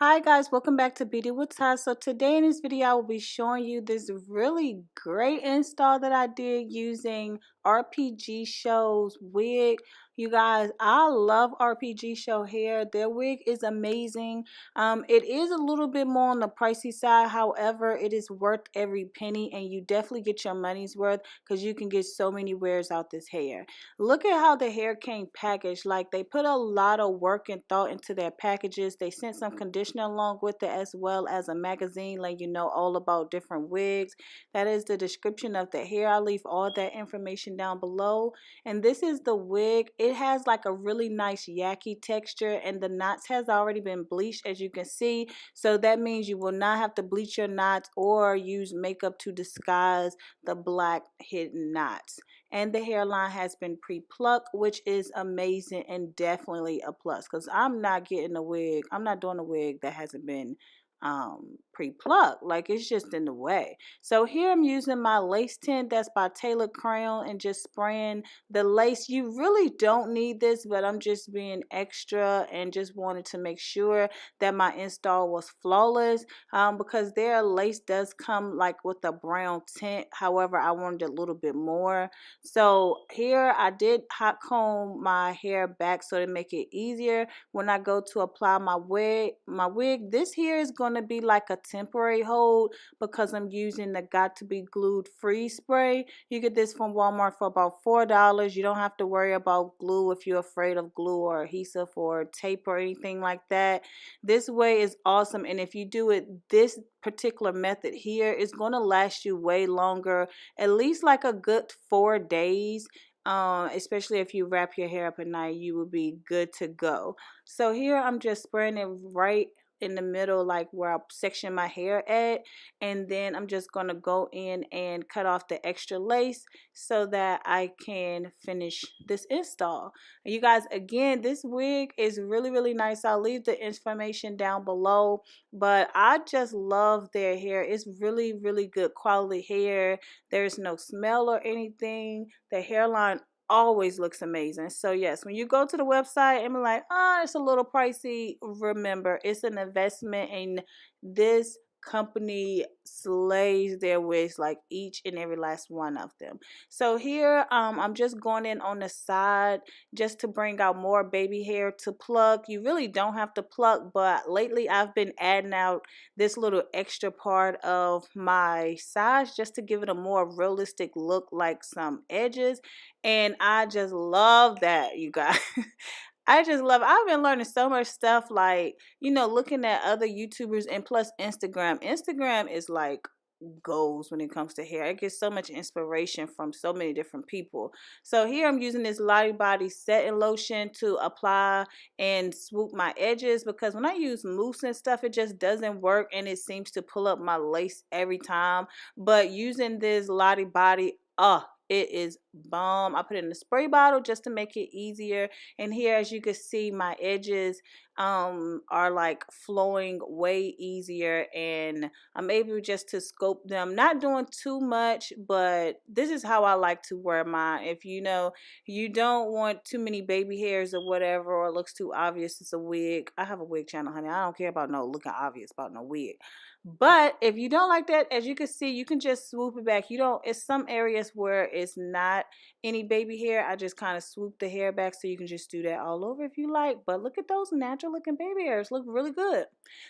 Hi guys, welcome back to Beauty with Ty. So today in this video I will be showing you this really great install that I did using Rpgshow's wig. You guys, I love Rpgshow hair. Their wig is amazing. It is a little bit more on the pricey side. However, it is worth every penny and you definitely get your money's worth because you can get so many wears out this hair. Look at how the hair came packaged. Like, they put a lot of work and thought into their packages. They sent some conditioner along with it, as well as a magazine letting you know all about different wigs. That is the description of the hair. I'll leave all that information down below. And this is the wig. It has like a really nice Yaki texture, and the knots has already been bleached, as you can see. So that means you will not have to bleach your knots or use makeup to disguise the black hidden knots. And the hairline has been pre-plucked, which is amazing and definitely a plus, because I'm not getting a wig. I'm not doing a wig that hasn't been pre-plucked. Like, it's just in the way. So here I'm using my lace tint that's by Taylor Crayon and just spraying the lace. You really don't need this, but I'm just being extra and just wanted to make sure that my install was flawless, because their lace does come like with a brown tint. However, I wanted a little bit more. So here I did hot comb my hair back so to make it easier when I go to apply my wig. This here is going to be like a temporary hold because I'm using the Got to Be Glued Freeze Spray. You get this from Walmart for about $4. You don't have to worry about glue if you're afraid of glue or adhesive or tape or anything like that. This way is awesome, and if you do it this particular method here, is going to last you way longer, at least like a good 4 days. Especially if you wrap your hair up at night, you will be good to go. So here I'm just spraying it right in the middle, like where I section my hair at, and then I'm just gonna go in and cut off the extra lace so that I can finish this install. You guys, again, this wig is really nice. I'll leave the information down below, but I just love their hair. It's really good quality hair. There's no smell or anything. The hairline always looks amazing. So yes, when you go to the website and be like, oh, it's a little pricey, remember, it's an investment, and this company slays their wigs, like each and every last one of them. So here I'm just going in on the side just to bring out more baby hair to pluck. You really don't have to pluck, but lately I've been adding out this little extra part of my sides just to give it a more realistic look, like some edges. And I just love that, you guys. I just love it. I've been learning so much stuff, like, looking at other YouTubers, and plus Instagram. Instagram is like goals when it comes to hair. I get so much inspiration from so many different people. So here I'm using this Lottie Body setting lotion to apply and swoop my edges, because when I use mousse and stuff, it just doesn't work and it seems to pull up my lace every time. But using this Lottie Body, it is bomb. I put it in a spray bottle just to make it easier. And here, as you can see, my edges are like flowing way easier, and I'm able just to scope them, not doing too much, but this is how I like to wear mine. If you don't want too many baby hairs or whatever, or it looks too obvious it's a wig. I have a wig channel, honey. I don't care about no looking obvious about no wig. But if you don't like that, as you can see, you can just swoop it back. It's some areas where it's not any baby hair. I just kind of swoop the hair back, so you can just do that all over if you like. But look at those natural looking baby hairs, look really good.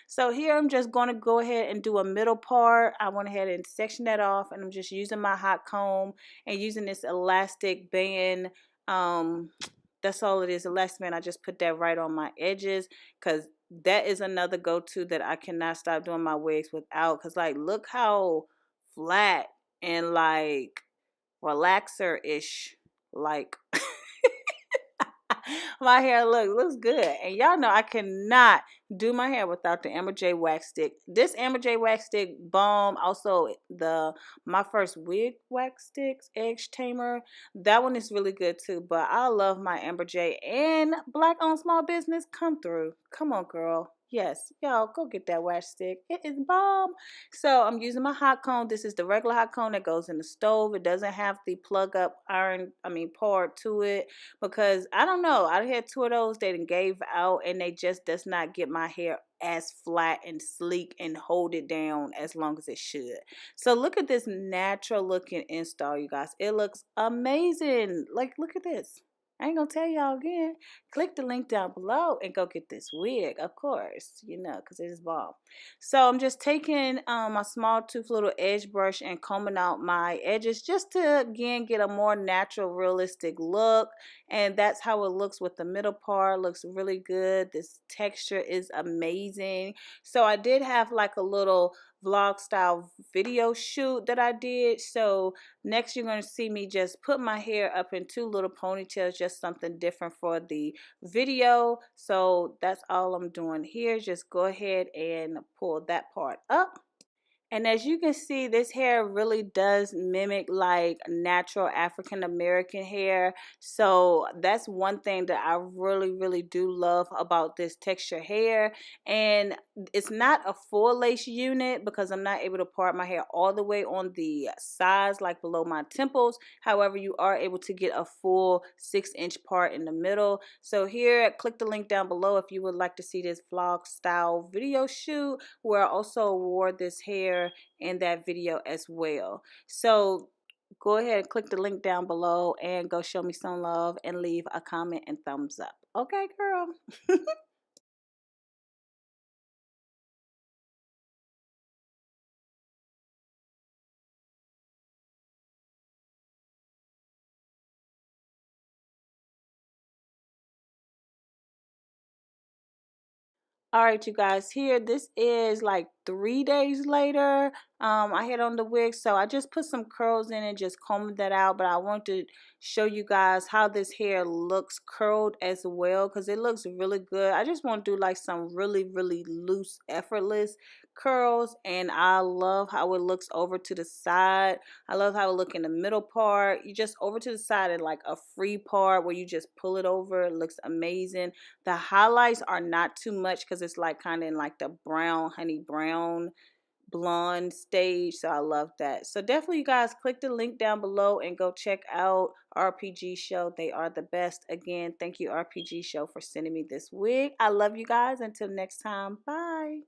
So here I'm just going to go ahead and do a middle part. I went ahead and section that off, and I'm just using my hot comb and using this elastic band. That's all it is, elastic band. I just put that right on my edges, because that is another go-to that I cannot stop doing my wigs without. Because, like, look how flat and like relaxer-ish, like my hair looks good. And y'all know I cannot do my hair without the Amber J wax stick. This Amber J wax stick bomb. Also my first wig wax sticks, Edge Tamer, that one is really good too. But I love my Amber J. And Black owned small business, come through. Come on, girl. Yes, y'all go get that wax stick. It is bomb. So I'm using my hot comb. This is the regular hot comb that goes in the stove. It doesn't have the plug up part to it because I don't know. I had two of those that gave out and they just does not get my hair as flat and sleek and hold it down as long as it should. So look at this natural looking install, you guys. It looks amazing. Like, look at this. I ain't gonna tell y'all again. Click the link down below and go get this wig, of course, because it is bomb. So I'm just taking my small tooth little edge brush and combing out my edges just to, again, get a more natural, realistic look. And that's how it looks with the middle part. Looks really good. This texture is amazing. So I did have like a little vlog style video shoot that I did. So next you're going to see me just put my hair up in two little ponytails, just something different for the video. So that's all I'm doing here. Just go ahead and pull that part up. And as you can see, this hair really does mimic like natural African American hair. So that's one thing that I really, really do love about this texture hair. And it's not a full lace unit because I'm not able to part my hair all the way on the sides, like below my temples. However, you are able to get a full 6-inch part in the middle. So here, click the link down below if you would like to see this vlog style video shoot where I also wore this hair in that video as well. So go ahead and click the link down below and go show me some love and leave a comment and thumbs up. Okay, girl. All right, you guys, here this is like 3 days later. I had on the wig, so I just put some curls in and just combed that out. But I want to show you guys how this hair looks curled as well because it looks really good. I just want to do like some really, really loose, effortless curls, and I love how it looks over to the side. I love how it look in the middle part. You just over to the side and like a free part where you just pull it over. It looks amazing. The highlights are not too much because it's like kind of in like the brown, honey brown, blonde stage. So I love that. So definitely, you guys, click the link down below and go check out RPG Show. They are the best. Again, thank you, RPG Show, for sending me this wig. I love you guys. Until next time, bye.